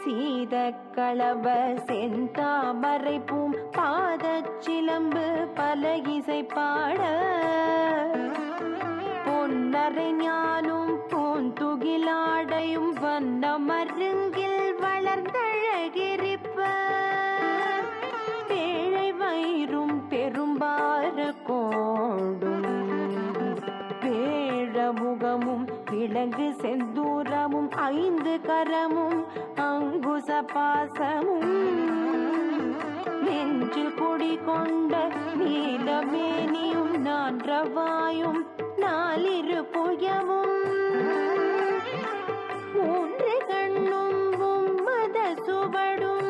சீத களவ செந்தாமரை பூம் பாதச்சிலம்பு பல இசை பாட பொன்னரை ஞானும் பூந்துகிலாடையும் வண்ண மருங்கில் வளர்ந்தழகிரிப்ப பேழை வயிறும் பெரும்பாறு கோடும் வேழமுகமும் விலங்கு செந்தூரமும் 5 கரமும் அங்குச பாசமும் நெஞ்சில் குடிகொண்ட நீலமேனியும் நான்றவாயும் 4 புயமும் 3 கண்ணும் மத சுவடும்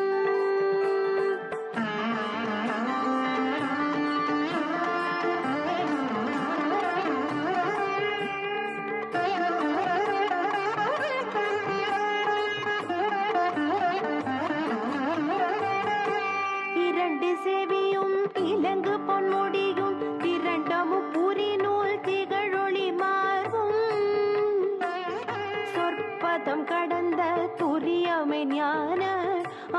செவியும் இலங்கு பொன்முடியும் திரண்டமும் புரி நூல் திகழொளி மாறும் சொற்பதம் கடந்த துரியமை ஞான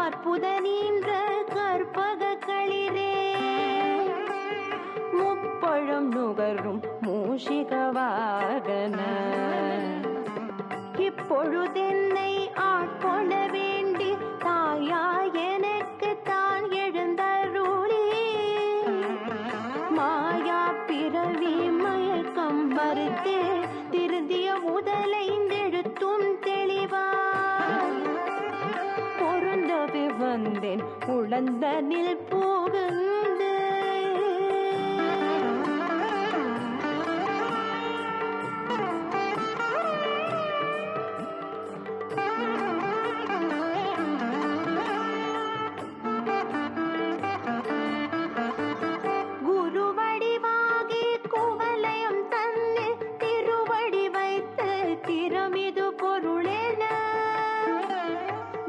அற்புத நீன்ற கற்பக களிரே முப்பழம் நுகரும் மூஷிக வாகன இப்பொழுதென்னை ஆட்கொள்ள வேண்டி தாயா எனக்கு தான் எழுந்தருளி மாயா பிறவி மயக்கம் மறுத்தே திருந்திய முதலைந்தெழுத்தும் தெளிவாய் பொருந்தவே வந்தேன் உழந்தனில் புகுந்து திறமிது பொருளென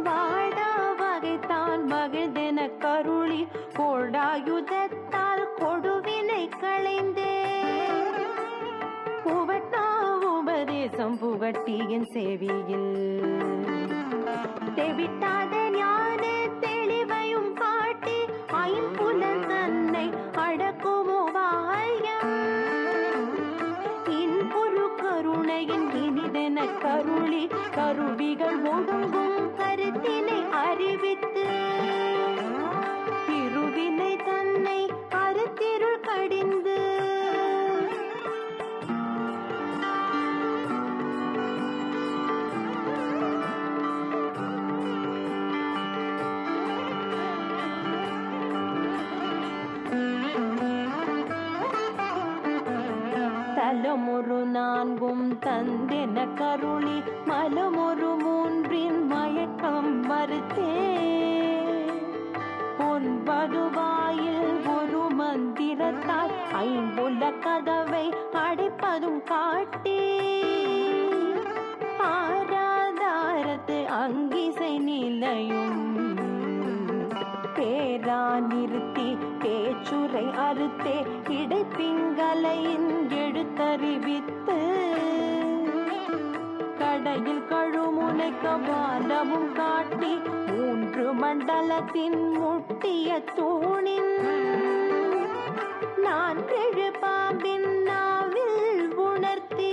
வாடா வகைத்தான் மகிழ்ந்தென கருளி கோடாயுதத்தால் கொடுவினை களைந்தே புவட்டா உபதேசம் புகட்டியின் செவியில் தெவிட்டாத ஞான தெளிவையும் காட்டி 5 புலன் தன்னை அடக்குமோ வாயம் கருணையின் இனிதென கருளி கருவிகள் ஒடுங்கும் கருத்தினை அறிவித்து திருவினை தன்னை கருத்திருள் கடிந்து தலமொரு 4 தந்தென கருளி மலமொரு 3 மயக்கம் மறுத்தே 9 வாயில் ஒரு மந்திரத்தால் 5 கதவை அடைப்பதும் காட்டி ஆராதாரத்து அங்கிசை நிலையும் பேரா நிறுத்தி பேச்சுரை அறுத்தே இடைப்பிங்கலையின் எழுத்தறிவித்து கடையில் கழுமுனை கபாலமும் காட்டி 3 மண்டலத்தின் முட்டிய தூணின் 4 பாம்பின் நாவில் உணர்த்தி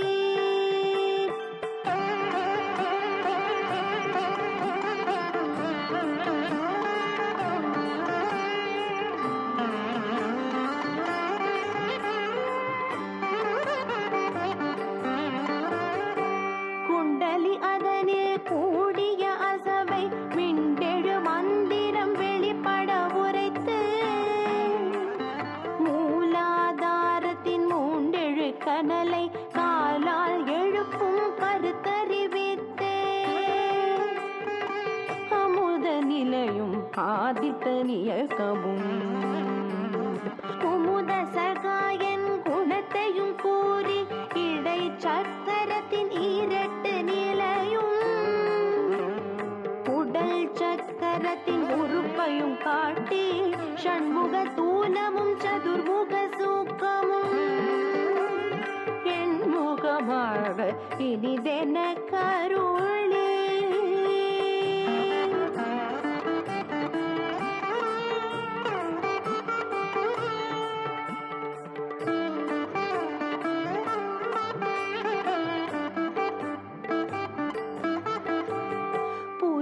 அதனில் கூடிய அசவை மிண்டெழு மந்திரம் வெளிப்பட உரைத்து மூலாதாரத்தின் 3 கனலை காலால் எழுப்பும் கருத்தறிவித்தே அமுத நிலையும் ஆதித்த நியக்கமும் குமுத சகாயன் குணத்தையும் கூறி இடை சக்கரத்தின் 2 நிலையும் உடல் சக்கரத்தின் உறுப்பையும் காட்டி ஷண்முக தூலமும் சதுர்முக சூக்கமும் எண்முகமாக இனிதென கருளே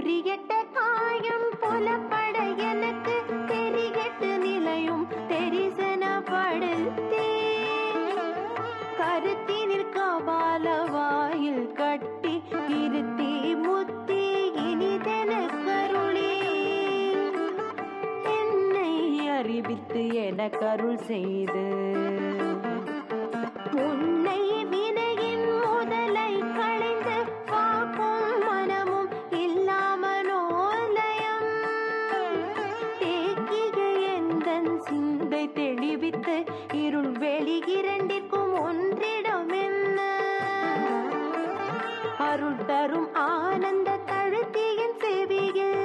குறிகெட்ட காயம் புலப்பட எனக்கு தெரிகெட்டு நிலையும் தெரிசனப்படுத்தே கருத்தினில் கபால வாயில் கட்டி இருத்தி முத்தி இனிதென கருளே என்னை அறிவித்து என கருள் செய்து உன்னை வினையின் முதலை களைந்து காக்கும் மனமும் இல்லாமனோலயம் தேக்கிய எந்தன் சிந்தை தெளிவித்து இருள் வெளி இரண்டிற்கும் ஒன்றிடம் என்ன அருள் தரும் ஆனந்த தழுத்தியின் செவியில்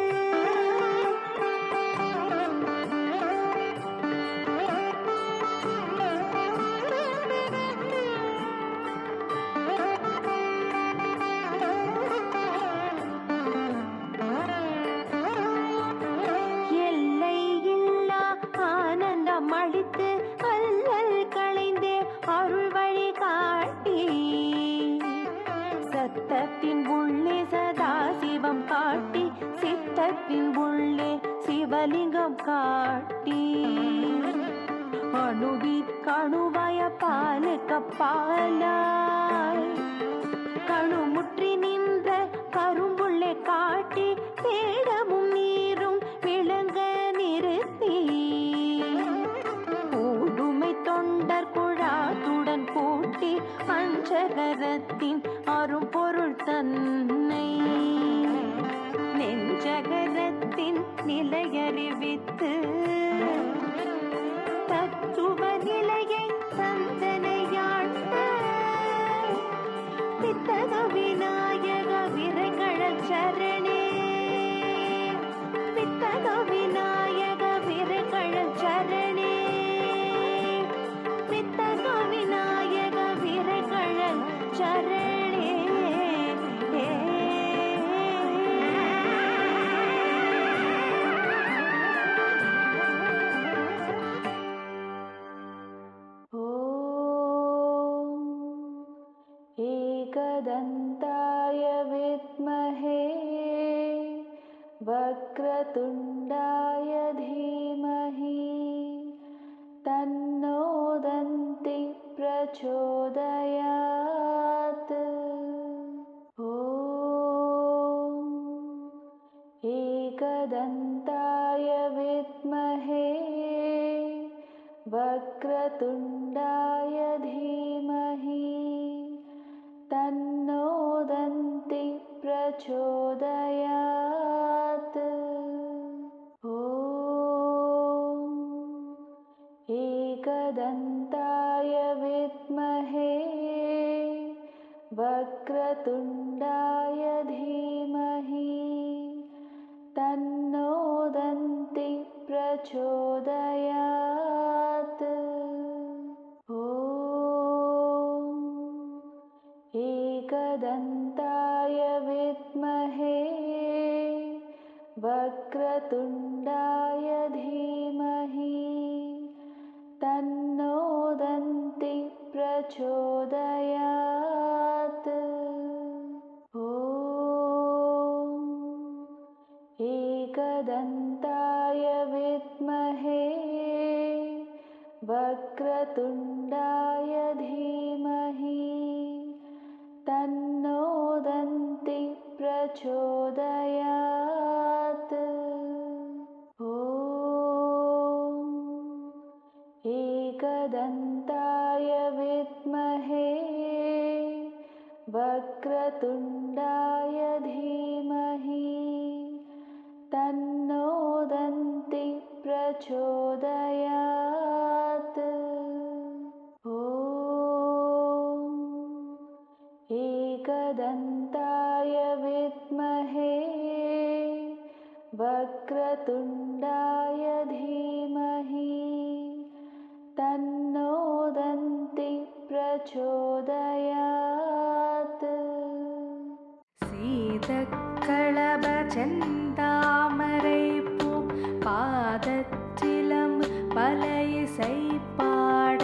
எல்லை இல்லா ஆனந்தம் அளித்து அல்லல் களைந்தே அருள் வழி காட்டி சத்தத்தின் உள்ளே சதா சிவம் காட்டி சித்தத்தின் உள்ளே சிவலிங்கம் காட்டி அணுவிற்கணுவாய பாலுக்கு பாலாய் கணுமுற்றி நின்ற கரும்புள்ளே காட்டி தேடமும் நீரும் விளங்க நிறுத்தி ஊடுமை தொண்டர் குழாத்துடன் கூட்டி அஞ்சகரத்தின் அரும்பொருள் தன்னை நெஞ்சகரத்தின் நிலையறிவித்து தத்துவ நிலையை தந்தனையாட்ட வித்தக விநாயக விரைகழல் சரணே வித்தக விநாயக விரைகழல் சரணே வித்தக விநாயக விரைகழல் சரணே एकदन्ताय विद्महे वक्रतुण्डाय धीमहि तन्नो दन्ति प्रचोदयात् ॐ एकदन्ताय विद्महे वक्रतुण्डाय धीमहि तन्नो दन्ति प्रचोदयात् ॐ एकदन्ताय विद्महे वक्रतुण्डाय धीमहि तन्नो दन्ति प्रचोदयात् एकदन्ताय विद्महे वक्रतुण्डाय धीमहि तन्नो दन्ति प्रचोदयात् ॐ एकदन्ताय विद्महे वक्रतुण्डाय धीमहि तन्नो दन्ति प्रचोदयात् ॐ एकदन्ताय विद्महे वक्रतुण्डाय धीमहि तन्नो दन्ति प्रचोदयात् ॐ एकदन्ताय विद्महे वक्रतुण्डाय धीमहि तन्नो दन्ति प्रचोदयात् சீதக்களபச்செந்தாமரை பூ பாதச்சிலம் பலையிசை பாட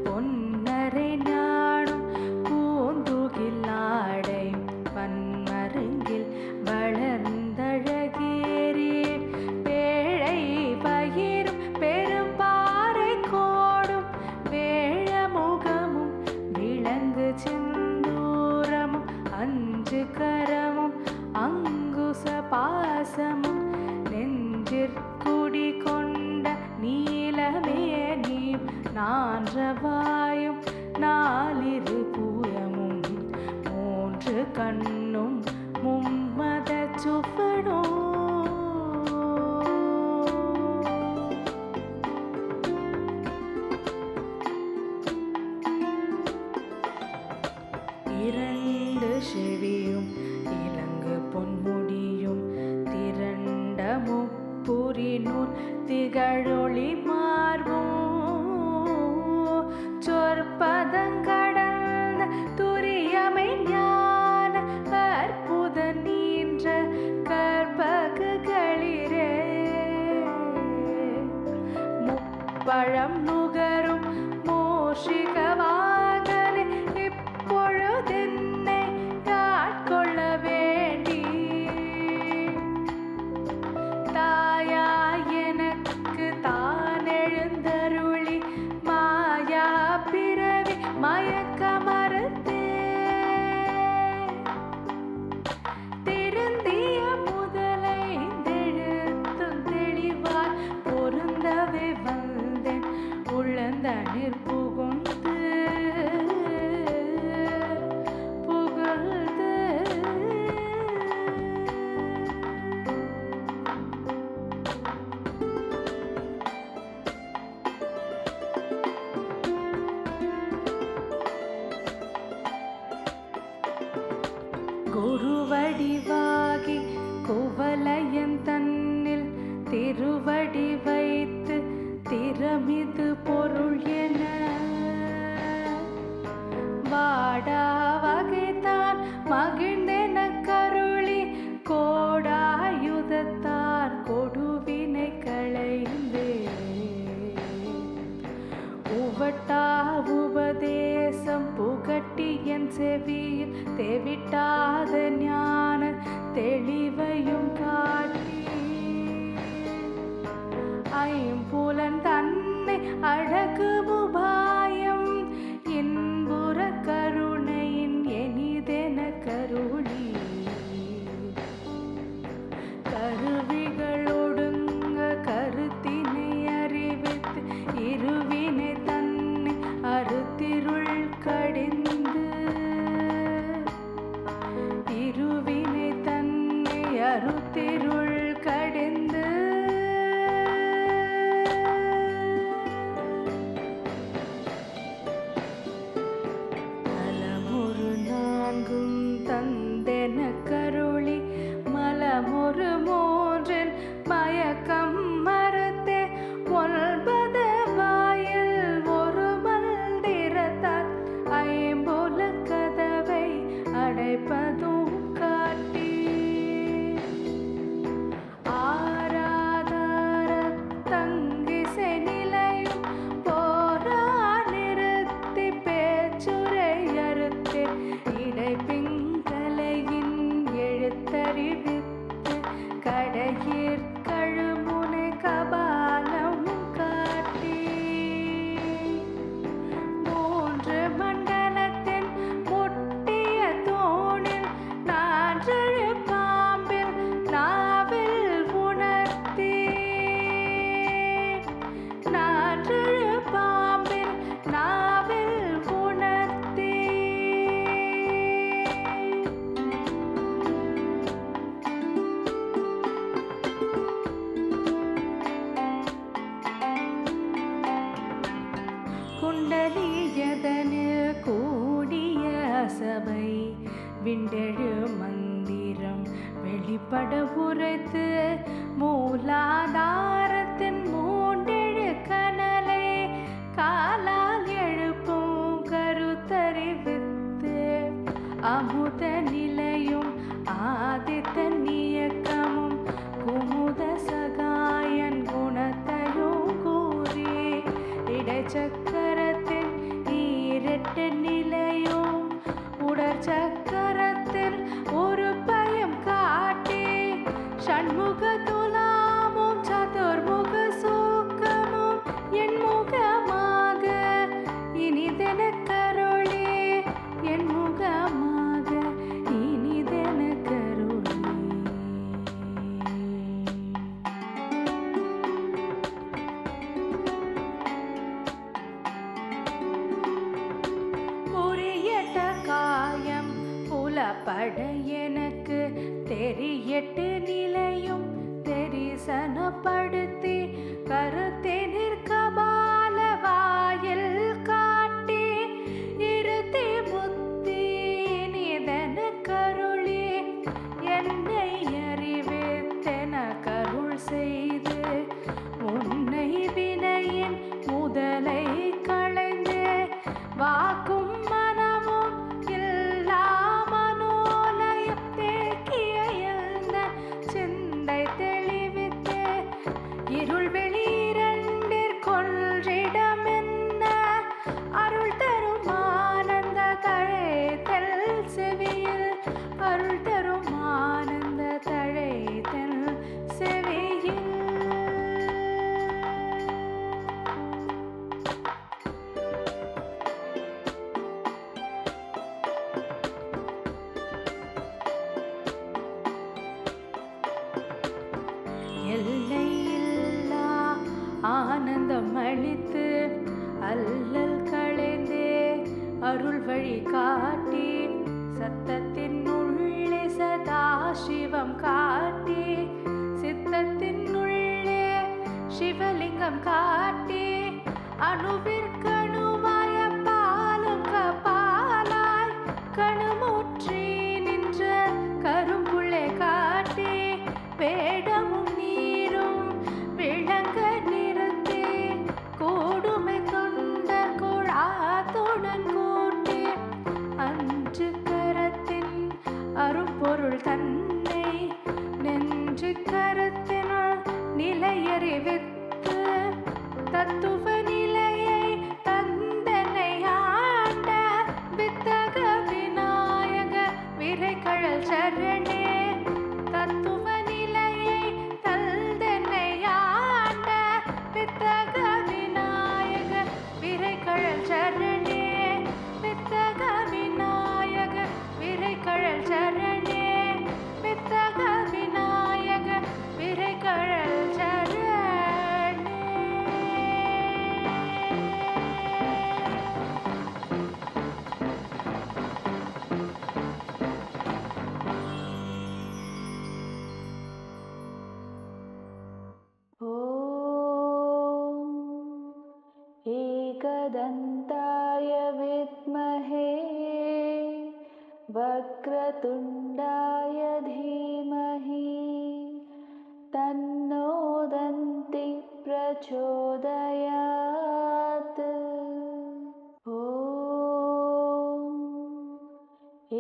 பொன்னரை நாடும் பூந்துகில்லாடை பன்மருங்கில் வளர்ந்தழ பாசமும் நெஞ்சிற்குடி கொண்ட நீலமே நீ நான்றவாயும் நாலிரு புயமும் மூன்று கண்ணும் மும்மத சுவடும் இரண்டு செவியும் இலங்கு பொன்முடியும் திரண்ட முப்புரினூர் திகழொளி மார்பும் சொற்பதங்கடந்த துரியமை ஞான அற்புத நீன்ற கற்பகுகளிரே முப்பழம் நுகரும் மூஷிகவாகனே இப்பொழுதென்னை ஆட்கொள்ள வேண்டி தாயா எனக்கு தான் எழுந்தருளி மாயா பிறவி மயக்க மறுத்தே திருந்திய முதலை தெழுத்தும் தெளிவாய் பொருந்தவே வந்தேன் உள்ளந்தனிற் புகுந்து புகழ்ந்து குருவடிவாகி குவலயன் தன்னில் திருவடி வைத்து திறமிது பொருள் என வாடா வகைதான் மகிழ்ந்தென கருளி கோடாயுதத்தார் கொடுவினை களைந்தே உவட்டா உபதேசம் புகட்டி என் செவியில் தெவிட்டாத ஞான தெளிவையும் காட்டி ஐம்புலன் தன்னை அழகு உபாயம் இன்புற கருணையின் எனிதென கருளி கருவிகள் ஒடுங்க கருத்தினை அறிவித்து இருவினை தன்னை அறுத்திருள் கடிந்து இருவினை தன்னை அறுத்திருள் கடிந்து நலமொரு நான்கும் தந்தென கருளி மலமொரு மூன்றில் மயக்கம் மறுத்தே ஒன்பது வாயில் ஒரு மந்திரத்தால் ஐம்புல கதவை அடைப்பதும் காட்டி ஆராதார தங்கிசை நிலையும் போரா நிறுத்தி பேச்சுரை அறுத்தே இடைப்பிங்கலையின் எழுத்தறிவித்து கடையிற் கழுமுனை கபாலம் காட்டி மூன்று மண்டலத்தின் முட்டிய தூணில் நான்றழு பாம்பில் நாவில் உணர்த்தி நான்றழு பாம்பில் நாவில் உணர்த்தி குண்டலியதனில் கூடிய சபை விண்டெழு மந்திரம் வெளிப்பட உரைத்து மூலாதாரத்தின் மூண்டெழு கனலை காலால் எழுப்பும் கருத்தறிவித்து அமுத நிலையும் ஆதித்த நியக்கமும் குமுத சகாயன் குணத்தையும் கூறி இடைச்சக்கரத்தின் ஈரெட்டு நிலையும் உடற்சக்கரத்தில் ஒரு பயம் காட்டி ஷண்முக துலாமும் சதுர்முக சூக்கமும் என் முகமாக இனிதென கருளே என் முகமாக இனிதென கருளே கருத்தெனிற் கபால வாயில் காட்டி இருத்தி புத்தி நிதன கருளி என்னை அறிவித்தென கருள் செய்து உன்னை வினையின் முதலை களைந்து வாக்கும் மனமும் இல்லா மனோலயம் தேக்கிய எழுந்த சிந்தை தெளிவித்து இருள் வெளிரண்டிற்கொன்றிடம் என்ன அருள் தரும் ஆனந்த தழைத்தல் செவியில் அருள் தரும் ஆனந்த தழைத்தல் செவியில் எல்லையில்லா ஆனந்தம் அளித்து அல்லல் களைந்தே அருள் வழி காட்டி சத்தத்தின் உள்ளே சதா சிவம் காட்டி சித்தத்தின் உள்ளே சிவலிங்கம் காட்டி அணுவிற்கணுவாய பாலும் கபாலாய் கணுமுற்றி நின்ற கரும்புள்ளே காட்டி வேடமும் நீரும் விளங்க நிறுத்தி கூடுமை தொண்ட குழாத்துடன் கூட்டி அஞ்சு கரத்தின் அரும்பொருள் தன்னை நெஞ்சு கரத்தினால் நிலையறிவித்து தத்துவ நிலையை தந்தனை ஆண்ட வித்தக விநாயக விரைகழல் சரணே தத்துவ நிலையை தந்தனை ஆண்ட வித்தக விநாயக விரைகழல் சரணே வித்தக விநாயக விரைகழல் சரணே வித்தக விநாயக விரைகழல் சரணே. एकदन्ताय विद्महे वक्रतुण्डाय धीमहि तन्नो दन्ति प्रचोदयात् ॐ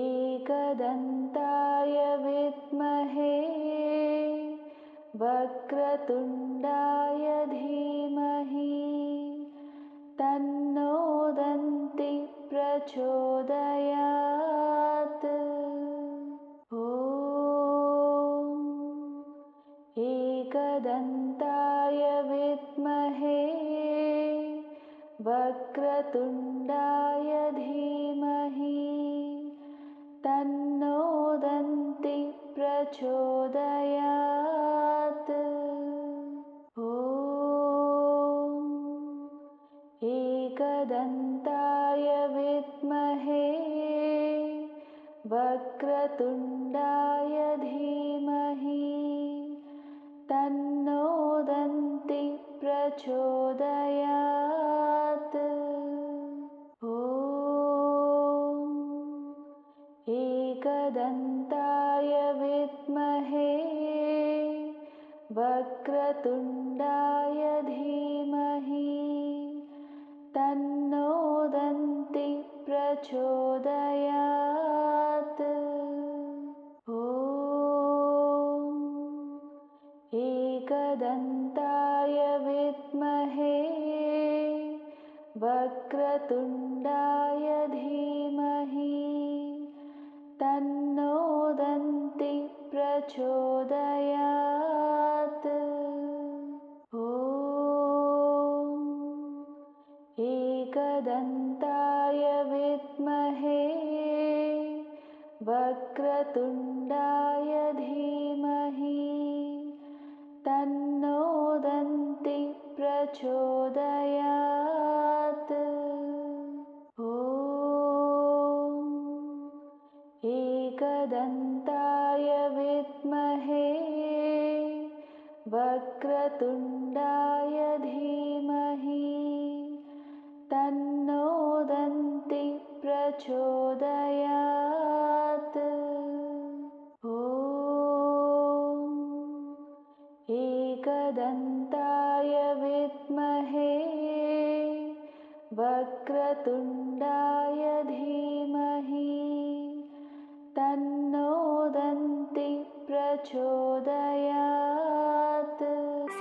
एकदन्ताय विद्महे वक्रतुण्डाय धीमहि तन्नो दन्ति प्रचोदयात् ॐ एकदन्ताय विद्महे वक्रतुण्डाय धीमहि तन्नो दन्ति प्रचोदयात् ॐ एकदन्ताय विद्महे वक्रतुण्डाय धीमहि तन्नो दन्ति प्रचोदयात् ॐ एकदन्ताय विद्महे वक्रतुण्डाय धीमहि तन्नो दन्ति प्रचोदयात् ॐ एकदन्ताय विद्महे वक्रतुण्डाय धीमहि तन्नो दन्ति प्रचोदयात् ॐ एकदन्ताय विद्महे वक्रतुण्डाय धीमहि तन्नो दन्ति प्रचोदयात् ॐ एकदन्ताय विद्महे वक्रतुण्डाय धीमहि तन्नो दन्ति प्रचोदयात्। ॐ एकदन्ताय विद्महे वक्रतुण्डाय धीमहि तन्नो दन्ति प्रचोदयात्।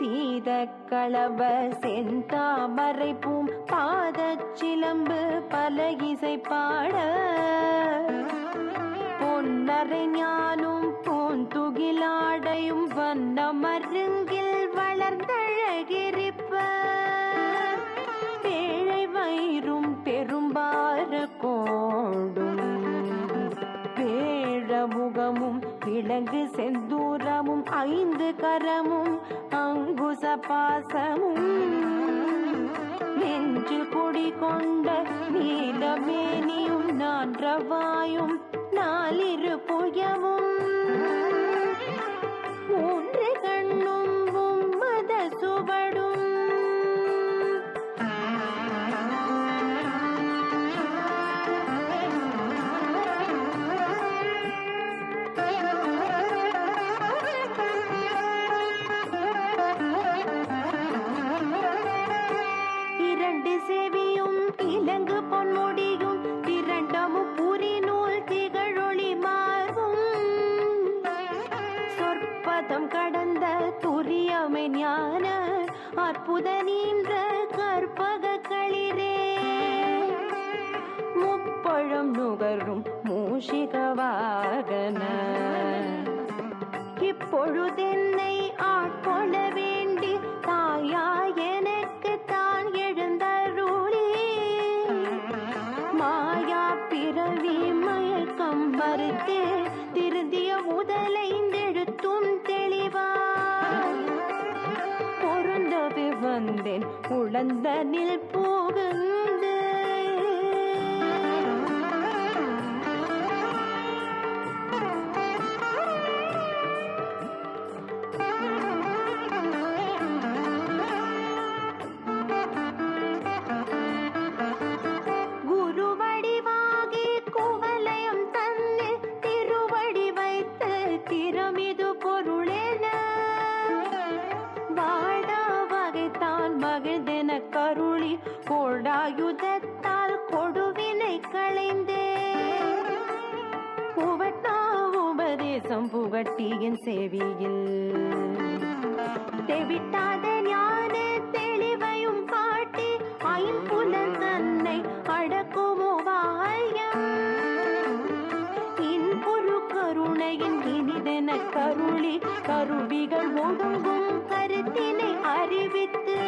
சீதக்களப செந்தாமரை பூம் பாதச்சிலம்பு பல இசை பாட பொன்னரை ஞானும் பூந்துகிலாடையும் வண்ண மருங்கில் வளர்ந்தழகிரிப்ப பேழை வயிறும் பெரும்பார கோடும் பேழமுகமும் விலங்கு செந்தூரமும் 5 கரமும் அங்குச பாசமும் நெஞ்சில் குடிகொண்ட நீலமேனியும் நான்றவாயும் 4 புயமும் 3 கண்ணும் மத சுவடும் செவியும் இலங்கு பொன்முடியும் திரண்டமும் புரி நூல் திகழொளி மாறும் சொற்பதம் கடந்த துரியமை ஞான அற்புத நீன்ற கற்பக களிரே முப்பழம் நுகரும் மூஷிக வாகன இப்பொழுதென்னை ஆட்கொள்ள வேண்டி தாயா எனக்கு தான் எழுந்தருளே மாயா பிறவி மயக்கம் மறுத்தே திருந்திய முதலைந்தெழுத்தும் தெளிவாய் பொருந்தவே வந்தேன் உழந்தனில் புகுந்து கருளி கோடாயுதத்தால் கொடுவினை களைந்தே புவட்டா உபதேசம் புகட்டியின் செவியில் தெவிட்டாத ஞான தெளிவையும் காட்டி 5 புலன் தன்னை அடக்குமோ வாயம் இன்பொரு கருணையின் இனிதென கருளி கருவிகள் ஒடுங்கும் கருத்தினை அறிவித்து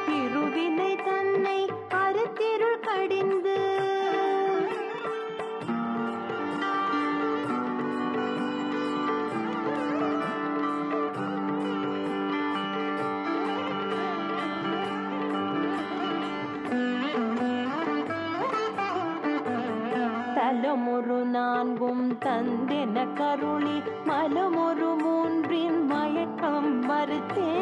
திருவினை தன்னை அறுத்திருள் கடிந்து தலமொரு 4 தந்தென கருளி மலமொரு 3 மயக்கம் மறுத்தே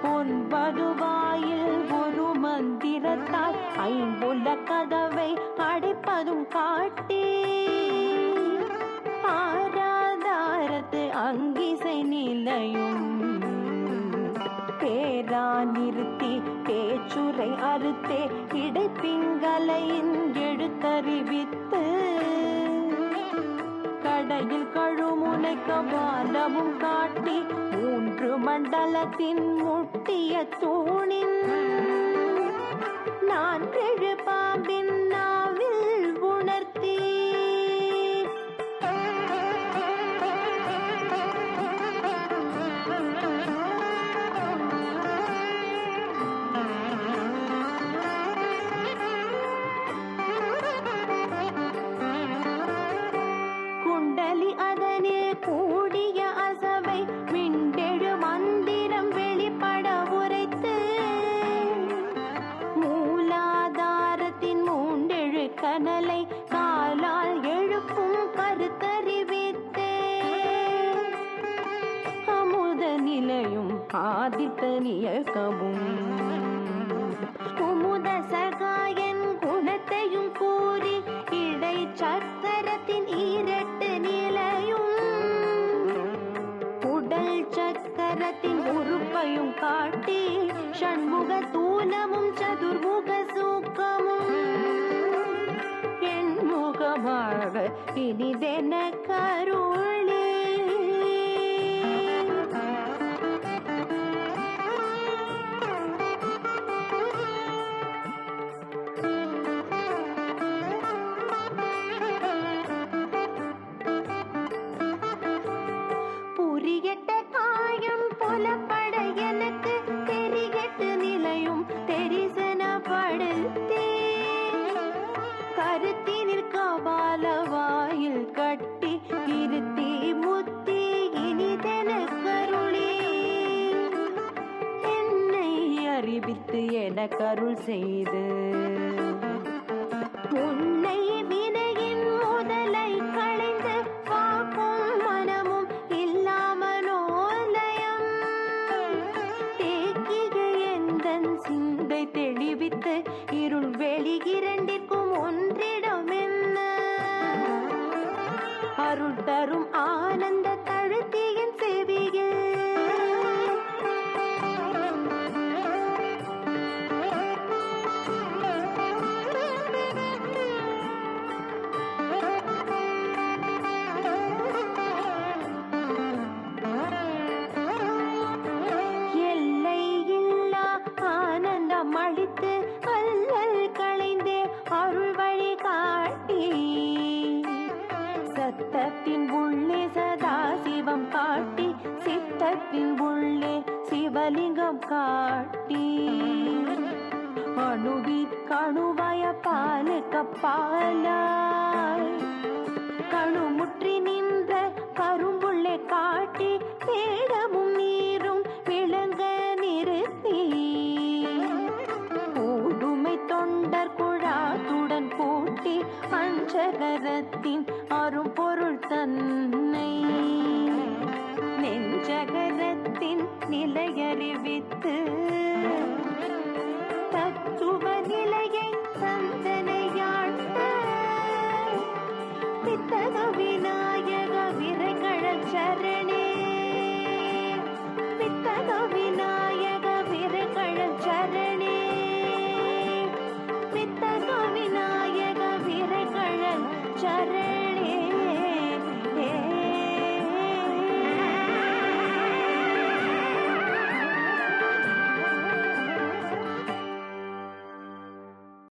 9 வாயில் ஒரு மந்திரத்தால் 5 கதவை அடைப்பதும் காட்டி ஆராதாரத்து அங்கிசை நிலையும் பேரா நிறுத்தி பேச்சுரை அறுத்தே இடைப்பிங்கலையின் எழுத்தறிவித்து கடையில் கழுமுனை கபாலமும் காட்டி 3 மண்டலத்தின் முட்டிய தூணின் 4 பாம்பின் நாவில் உணர்த்தி குண்டலி அதனில் கூடிய அசவை விண்டெழு மந்திரம் வெளிப்பட உரைத்து மூலாதாரத்தின் 3 ஆதித்தனியக்கவும் குமுத சகாயன் குணத்தையும் கூறி இடை சக்கரத்தின் இரட்டு நிலையும் உடல் சக்கரத்தின் உறுப்பையும் காட்டி ஷண்முக தூலமும் சதுர்முக சூக்கமும் எண்முகமாக இனிதென கருளே. புரியட்ட காயம் புலப்பட எனக்கு தெரிகட்டு நிலையும் தெரிசனப்படுத்தே கருத்தினிற் கபால வாயில் கட்டி இருத்தி முத்தி இனிதென கருளே. என்னை அறிவித்து எனக்கருள் செய்து உன்னை வினையின் முதலை களைந்து காக்கும் மனமும் இல்லாமலோலயம் தேக்கிய எந்தன் சிந்தை தெளிவித்து இருள் வெளி இரண்டிற்கும் ஒன்றிடம் என்ன அருள் தரும் ஆனந்த தழுத்தியின் செவியில் அளித்து அல்லல் களைந்தே அருள் வழி காட்டி சத்தத்தின் உள்ளே சதா சிவம் காட்டி சித்தத்தின் உள்ளே சிவலிங்கம் காட்டி அணுவிற்கணுவாய பாலுக்கு பாலாய் கணுமுற்றி நின்ற கரும்புள்ளே காட்டி தேடமும் நீரும் விளங்க நிறுத்தி ஊடுமை தொண்டர் குழாத்துடன் கூட்டி அஞ்சகரத்தின் அரும்பொருள் தன்னை நெஞ்சகரத்தின் நிலையறிவித்து